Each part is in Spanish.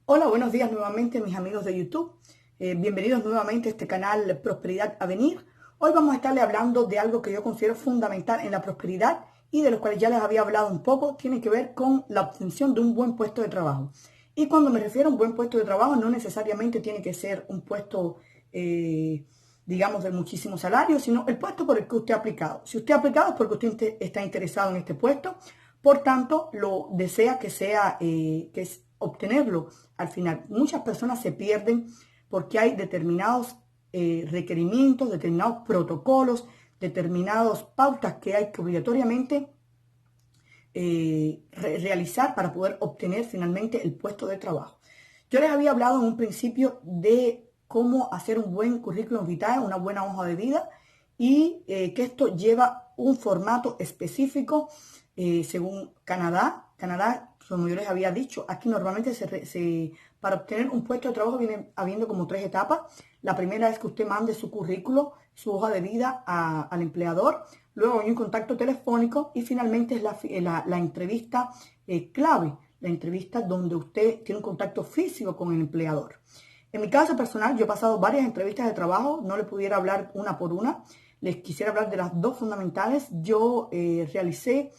Hola, buenos días nuevamente mis amigos de YouTube. Bienvenidos nuevamente a este canal Prosperidad a Venir. Hoy vamos a estarle hablando de algo que yo considero fundamental en la prosperidad y de los cuales ya les había hablado un poco. Tiene que ver con la obtención de un buen puesto de trabajo. Y cuando me refiero a un buen puesto de trabajo, no necesariamente tiene que ser un puesto, digamos, de muchísimo salario, sino el puesto por el que usted ha aplicado. Si usted ha aplicado es porque usted está interesado en este puesto, por tanto, lo desea que sea, que es obtenerlo al final. Muchas personas se pierden porque hay determinados requerimientos, determinados protocolos, determinadas pautas que hay que obligatoriamente realizar para poder obtener finalmente el puesto de trabajo. Yo les había hablado en un principio de cómo hacer un buen currículum vitae, una buena hoja de vida, y que esto lleva un formato específico según Canadá. Canadá, como yo les había dicho, aquí normalmente para obtener un puesto de trabajo viene habiendo como 3 etapas. La primera es que usted mande su currículo, su hoja de vida al empleador. Luego hay un contacto telefónico y finalmente es la entrevista clave, la entrevista donde usted tiene un contacto físico con el empleador. En mi caso personal, yo he pasado varias entrevistas de trabajo, no le pudiera hablar una por una. Les quisiera hablar de las dos fundamentales. Yo realicé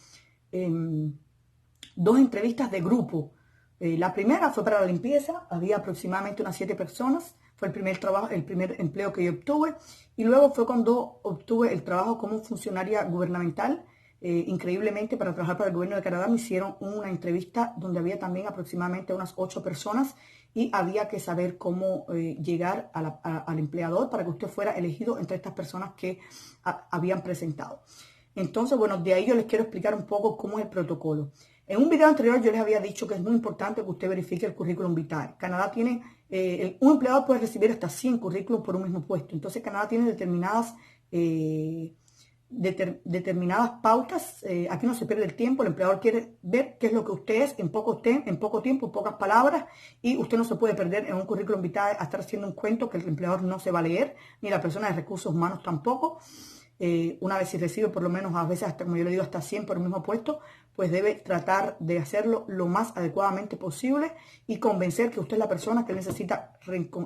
2 entrevistas de grupo. La primera fue para la limpieza, había aproximadamente unas 7 personas, fue el primer trabajo, el primer empleo que yo obtuve, y luego fue cuando obtuve el trabajo como funcionaria gubernamental. Increíblemente, para trabajar para el gobierno de Canadá me hicieron una entrevista donde había también aproximadamente unas 8 personas y había que saber cómo llegar al empleador para que usted fuera elegido entre estas personas que habían presentado. Entonces, bueno, de ahí yo les quiero explicar un poco cómo es el protocolo. En un video anterior yo les había dicho que es muy importante que usted verifique el currículum vitae. Canadá tiene, un empleador puede recibir hasta 100 currículums por un mismo puesto. Entonces Canadá tiene determinadas pautas. Aquí no se pierde el tiempo. El empleador quiere ver qué es lo que usted es en poco tiempo, en pocas palabras. Y usted no se puede perder en un currículum vitae a estar haciendo un cuento que el empleador no se va a leer, ni la persona de recursos humanos tampoco. Una vez si recibe por lo menos a veces, hasta como yo le digo, hasta 100 por el mismo puesto, pues debe tratar de hacerlo lo más adecuadamente posible y convencer que usted es la persona que necesita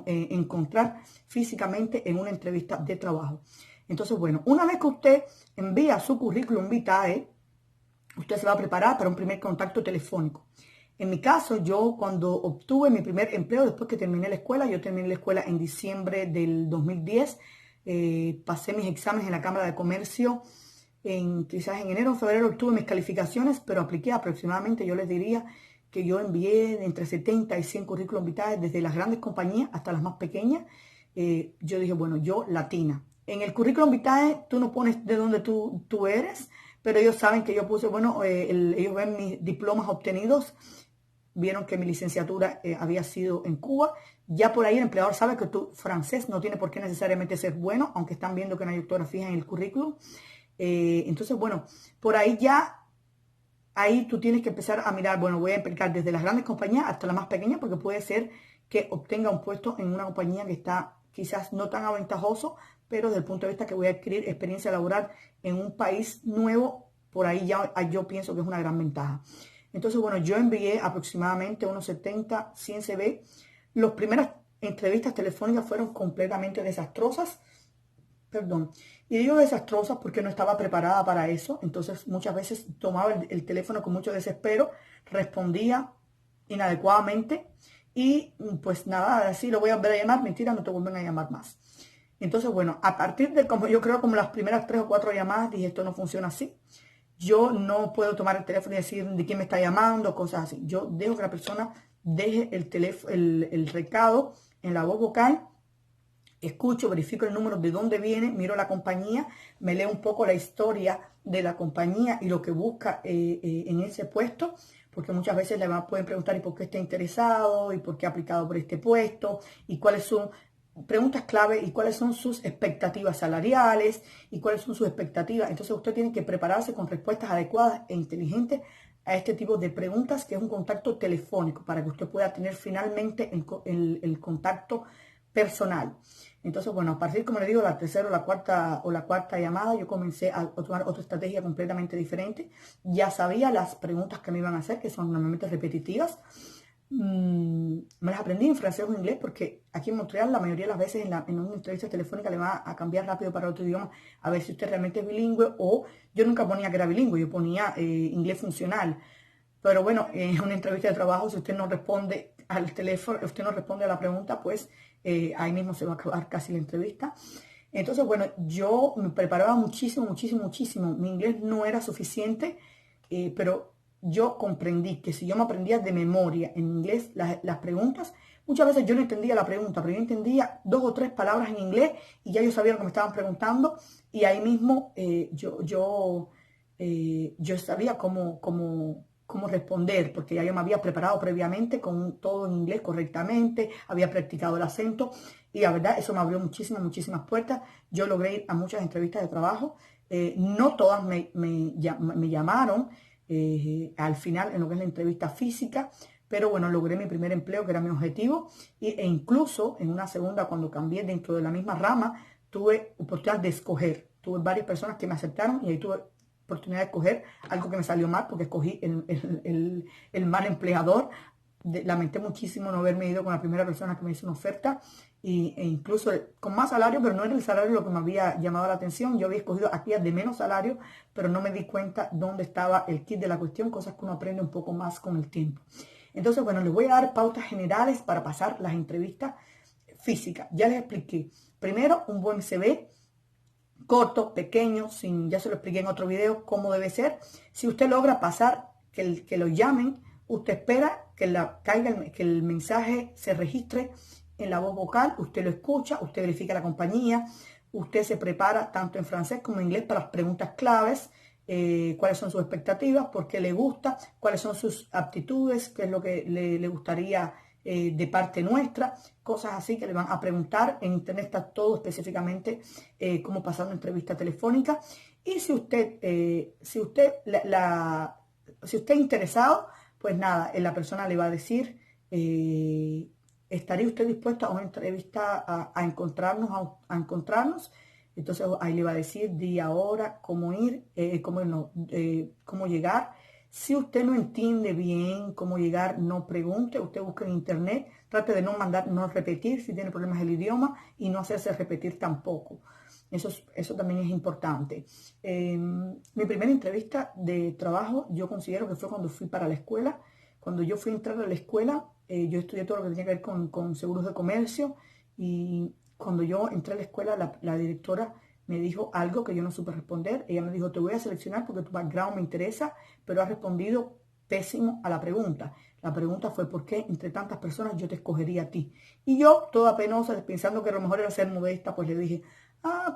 encontrar físicamente en una entrevista de trabajo. Entonces, bueno, una vez que usted envía su currículum vitae, usted se va a preparar para un primer contacto telefónico. En mi caso, yo cuando obtuve mi primer empleo, después que terminé la escuela, yo terminé la escuela en diciembre del 2010, pasé mis exámenes en la Cámara de Comercio, quizás en enero o febrero obtuve mis calificaciones, pero apliqué aproximadamente, yo les diría que yo envié entre 70 y 100 currículum vitae desde las grandes compañías hasta las más pequeñas. Yo dije, bueno, yo latina. En el currículum vitae tú no pones de dónde tú eres, pero ellos saben que yo puse, bueno, ellos ven mis diplomas obtenidos, vieron que mi licenciatura había sido en Cuba. Ya por ahí el empleador sabe que tu francés no tiene por qué necesariamente ser bueno, aunque están viendo que no hay ortografía en el currículum. Entonces, bueno, por ahí ya, ahí tú tienes que empezar a mirar, bueno, voy a aplicar desde las grandes compañías hasta la más pequeña, porque puede ser que obtenga un puesto en una compañía que está quizás no tan aventajoso, pero desde el punto de vista que voy a adquirir experiencia laboral en un país nuevo, por ahí ya yo pienso que es una gran ventaja. Entonces, bueno, yo envié aproximadamente unos 70, 100 CV. Las primeras entrevistas telefónicas fueron completamente desastrosas. Perdón. Y digo desastrosas porque no estaba preparada para eso. Entonces, muchas veces tomaba el teléfono con mucho desespero, respondía inadecuadamente y pues nada, así lo voy a volver a llamar. Mentira, no te vuelven a llamar más. Entonces, bueno, a partir de como yo creo como las primeras 3 o 4 llamadas, dije, esto no funciona así. Yo no puedo tomar el teléfono y decir de quién me está llamando, cosas así. Yo dejo que la persona deje el recado en la voz vocal, escucho, verifico el número de dónde viene, miro la compañía, me leo un poco la historia de la compañía y lo que busca en ese puesto, porque muchas veces le pueden preguntar y por qué está interesado y por qué ha aplicado por este puesto y cuáles son preguntas clave y cuáles son sus expectativas salariales y cuáles son sus expectativas. Entonces usted tiene que prepararse con respuestas adecuadas e inteligentes a este tipo de preguntas, que es un contacto telefónico, para que usted pueda tener finalmente el contacto personal. Entonces, bueno, a partir, como le digo, la tercera o la cuarta llamada, yo comencé a tomar otra estrategia completamente diferente. Ya sabía las preguntas que me iban a hacer, que son normalmente repetitivas. Me las aprendí en francés o en inglés porque aquí en Montreal la mayoría de las veces en una entrevista telefónica le va a cambiar rápido para otro idioma a ver si usted realmente es bilingüe, o yo nunca ponía que era bilingüe, yo ponía inglés funcional. Pero bueno, en una entrevista de trabajo, si usted no responde al teléfono, usted no responde a la pregunta, pues ahí mismo se va a acabar casi la entrevista. Entonces, bueno, yo me preparaba muchísimo, muchísimo, muchísimo. Mi inglés no era suficiente, pero yo comprendí que si yo me aprendía de memoria en inglés las preguntas, muchas veces yo no entendía la pregunta, pero yo entendía 2 o 3 palabras en inglés y ya yo sabía lo que me estaban preguntando, y ahí mismo yo sabía cómo responder, porque ya yo me había preparado previamente con todo en inglés correctamente, había practicado el acento, y la verdad eso me abrió muchísimas, muchísimas puertas. Yo logré ir a muchas entrevistas de trabajo, no todas me llamaron al final en lo que es la entrevista física, pero bueno, logré mi primer empleo, que era mi objetivo, e incluso en una segunda, cuando cambié dentro de la misma rama, tuve oportunidad de escoger. Tuve varias personas que me aceptaron y ahí tuve oportunidad de escoger algo que me salió mal, porque escogí el mal empleador. Lamenté muchísimo no haberme ido con la primera persona que me hizo una oferta, e incluso con más salario, pero no era el salario lo que me había llamado la atención. Yo había escogido aquellas de menos salario, pero no me di cuenta dónde estaba el kit de la cuestión, cosas que uno aprende un poco más con el tiempo. Entonces, bueno, les voy a dar pautas generales para pasar las entrevistas físicas. Ya les expliqué. Primero, un buen CV, corto, pequeño, ya se lo expliqué en otro video cómo debe ser. Si usted logra pasar, que lo llamen, usted espera que el mensaje se registre en la voz vocal, usted lo escucha, usted verifica la compañía, usted se prepara tanto en francés como en inglés para las preguntas claves, cuáles son sus expectativas, por qué le gusta, cuáles son sus aptitudes, qué es lo que le gustaría de parte nuestra, cosas así que le van a preguntar. En internet está todo específicamente cómo pasar una entrevista telefónica. Y si usted si usted es interesado, pues nada, la persona le va a decir, ¿estaría usted dispuesto a una entrevista, a encontrarnos? Entonces ahí le va a decir día, hora, cómo ir, cómo llegar. Si usted no entiende bien cómo llegar, no pregunte, usted busque en internet, trate de no repetir si tiene problemas del idioma, y no hacerse repetir tampoco. Eso también es importante. Mi primera entrevista de trabajo yo considero que fue cuando fui para la escuela. Cuando yo fui a entrar a la escuela, yo estudié todo lo que tenía que ver con seguros de comercio, y cuando yo entré a la escuela, la directora me dijo algo que yo no supe responder. Ella me dijo, te voy a seleccionar porque tu background me interesa, pero has respondido pésimo a la pregunta. La pregunta fue, ¿por qué entre tantas personas yo te escogería a ti? Y yo, toda penosa, pensando que a lo mejor era ser modesta, pues le dije,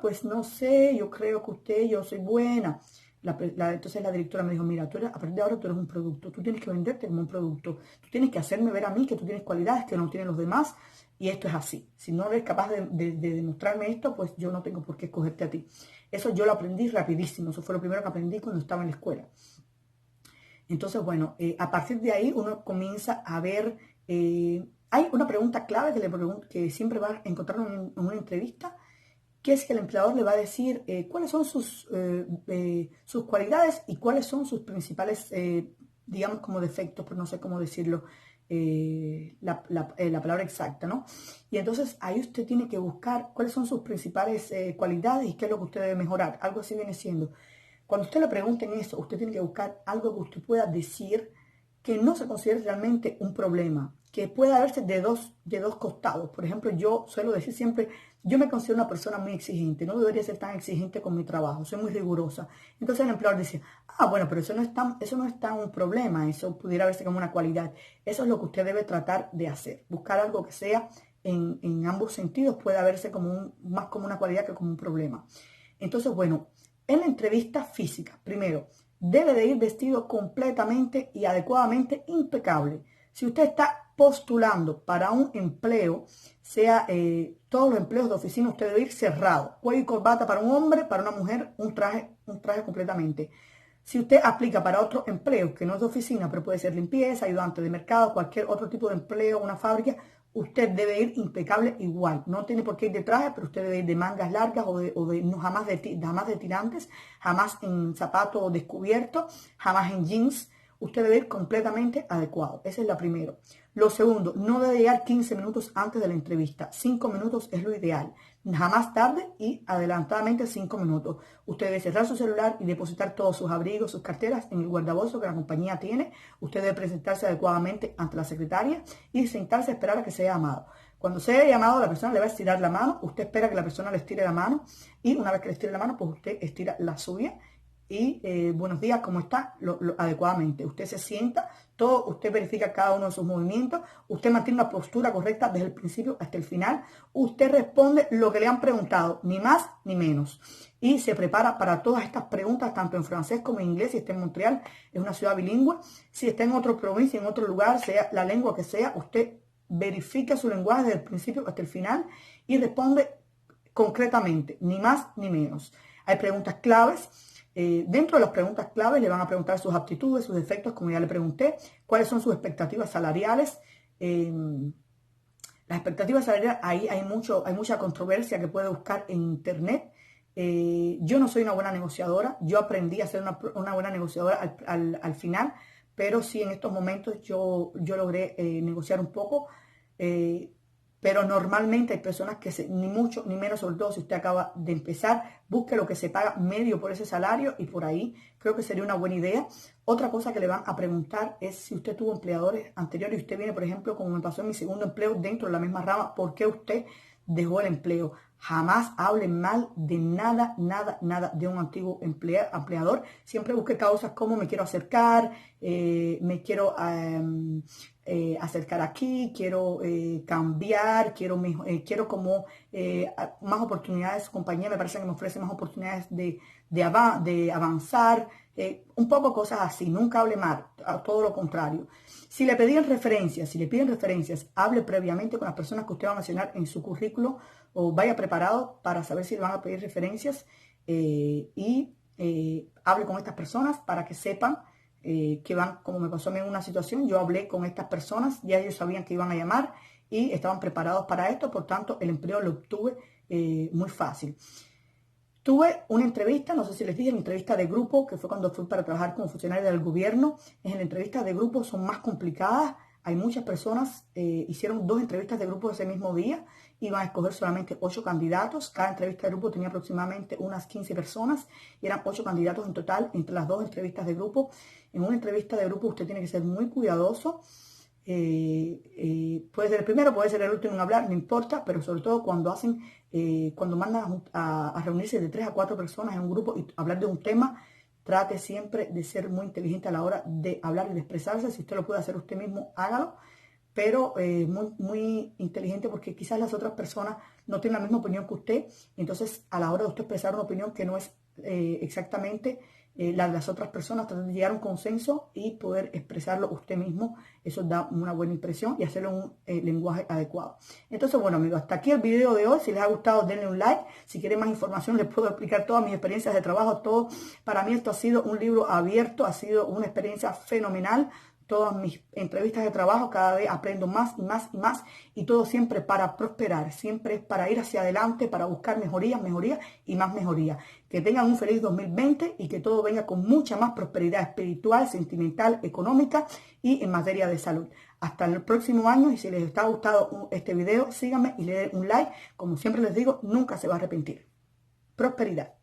pues no sé, yo creo que yo soy buena. Entonces la directora me dijo, mira, a partir de ahora tú eres un producto, tú tienes que venderte como un producto, tú tienes que hacerme ver a mí que tú tienes cualidades que no tienen los demás, y esto es así. Si no eres capaz de demostrarme esto, pues yo no tengo por qué escogerte a ti. Eso yo lo aprendí rapidísimo, eso fue lo primero que aprendí cuando estaba en la escuela. Entonces, bueno, a partir de ahí uno comienza a ver, hay una pregunta clave que siempre va a encontrar en una entrevista, que es que el empleador le va a decir cuáles son sus cualidades y cuáles son sus principales, digamos, como defectos, pero no sé cómo decirlo, la palabra exacta, ¿no? Y entonces ahí usted tiene que buscar cuáles son sus principales cualidades y qué es lo que usted debe mejorar. Algo así viene siendo. Cuando usted le pregunten eso, usted tiene que buscar algo que usted pueda decir que no se considere realmente un problema, que pueda verse de dos costados. Por ejemplo, yo suelo decir siempre, yo me considero una persona muy exigente, no debería ser tan exigente con mi trabajo, soy muy rigurosa. Entonces el empleador dice, bueno, pero eso no es tan un problema, eso pudiera verse como una cualidad. Eso es lo que usted debe tratar de hacer, buscar algo que sea en ambos sentidos, pueda verse más como una cualidad que como un problema. Entonces, bueno, en la entrevista física, primero, debe de ir vestido completamente y adecuadamente impecable. Si usted está postulando para un empleo, sea todos los empleos de oficina, usted debe ir cerrado. Cuello y corbata para un hombre, para una mujer, un traje completamente. Si usted aplica para otro empleo que no es de oficina, pero puede ser limpieza, ayudante de mercado, cualquier otro tipo de empleo, una fábrica, usted debe ir impecable igual. No tiene por qué ir de traje, pero usted debe ir de mangas largas no, jamás de tirantes, jamás en zapato descubierto, jamás en jeans. usted debe ir completamente adecuado. Esa es la primera. Lo segundo, no debe llegar 15 minutos antes de la entrevista. 5 minutos es lo ideal. Jamás tarde y adelantadamente 5 minutos. Usted debe cerrar su celular y depositar todos sus abrigos, sus carteras en el guardabolso que la compañía tiene. Usted debe presentarse adecuadamente ante la secretaria y sentarse a esperar a que sea llamado. Cuando sea llamado, la persona le va a estirar la mano. Usted espera que la persona le estire la mano y una vez que le estire la mano, pues usted estira la suya. Y buenos días, ¿cómo está? Adecuadamente. Usted se sienta, usted verifica cada uno de sus movimientos, usted mantiene una postura correcta desde el principio hasta el final, usted responde lo que le han preguntado, ni más ni menos. Y se prepara para todas estas preguntas, tanto en francés como en inglés, si está en Montreal, es una ciudad bilingüe. Si está en otra provincia, en otro lugar, sea la lengua que sea, usted verifica su lenguaje desde el principio hasta el final y responde concretamente, ni más ni menos. Hay preguntas claves. Dentro de las preguntas claves le van a preguntar sus aptitudes, sus defectos, como ya le pregunté, cuáles son sus expectativas salariales. Las expectativas salariales, ahí hay mucha controversia que puede buscar en internet. Yo no soy una buena negociadora, yo aprendí a ser una buena negociadora al final, pero sí en estos momentos yo logré negociar un poco. Pero normalmente hay personas que ni mucho ni menos, sobre todo si usted acaba de empezar, busque lo que se paga medio por ese salario y por ahí creo que sería una buena idea. Otra cosa que le van a preguntar es si usted tuvo empleadores anteriores y usted viene, por ejemplo, como me pasó en mi segundo empleo dentro de la misma rama, ¿por qué usted dejó el empleo? Jamás hable mal de nada de un antiguo empleador. Siempre busque causas como me quiero acercar, me quiero acercar aquí, quiero cambiar, quiero como más oportunidades. Su compañía me parece que me ofrece más oportunidades de avanzar, un poco cosas así. Nunca hable mal, a todo lo contrario. Si le piden referencias, hable previamente con las personas que usted va a mencionar en su currículo o vaya preparado para saber si le van a pedir referencias hable con estas personas para que sepan que van, como me pasó a mí en una situación, yo hablé con estas personas, ya ellos sabían que iban a llamar y estaban preparados para esto, por tanto el empleo lo obtuve muy fácil. Tuve una entrevista, no sé si les dije, la entrevista de grupo, que fue cuando fui para trabajar como funcionaria del gobierno. En la entrevista de grupo son más complicadas, hay muchas personas, hicieron 2 entrevistas de grupo ese mismo día, iban a escoger solamente 8 candidatos, cada entrevista de grupo tenía aproximadamente unas 15 personas, y eran 8 candidatos en total entre las 2 entrevistas de grupo. En una entrevista de grupo usted tiene que ser muy cuidadoso, puede ser el primero, puede ser el último en hablar, no importa, pero sobre todo cuando mandan a reunirse de 3 a 4 personas en un grupo y hablar de un tema, trate siempre de ser muy inteligente a la hora de hablar y de expresarse. Si usted lo puede hacer usted mismo, hágalo, pero muy inteligente, porque quizás las otras personas no tienen la misma opinión que usted, entonces a la hora de usted expresar una opinión que no es exactamente la de las otras personas, tratar de llegar a un consenso y poder expresarlo usted mismo. Eso da una buena impresión y hacerlo en un lenguaje adecuado. Entonces, bueno amigos, hasta aquí el video de hoy. Si les ha gustado, denle un like. Si quieren más información, les puedo explicar todas mis experiencias de trabajo, todo. Para mí esto ha sido un libro abierto, ha sido una experiencia fenomenal. Todas mis entrevistas de trabajo, cada vez aprendo más y más y más, y todo siempre para prosperar, siempre es para ir hacia adelante, para buscar mejorías y más mejorías. Que tengan un feliz 2020 y que todo venga con mucha más prosperidad espiritual, sentimental, económica y en materia de salud. Hasta el próximo año, y si les está gustado este video, síganme y le den un like. Como siempre les digo, nunca se va a arrepentir. Prosperidad.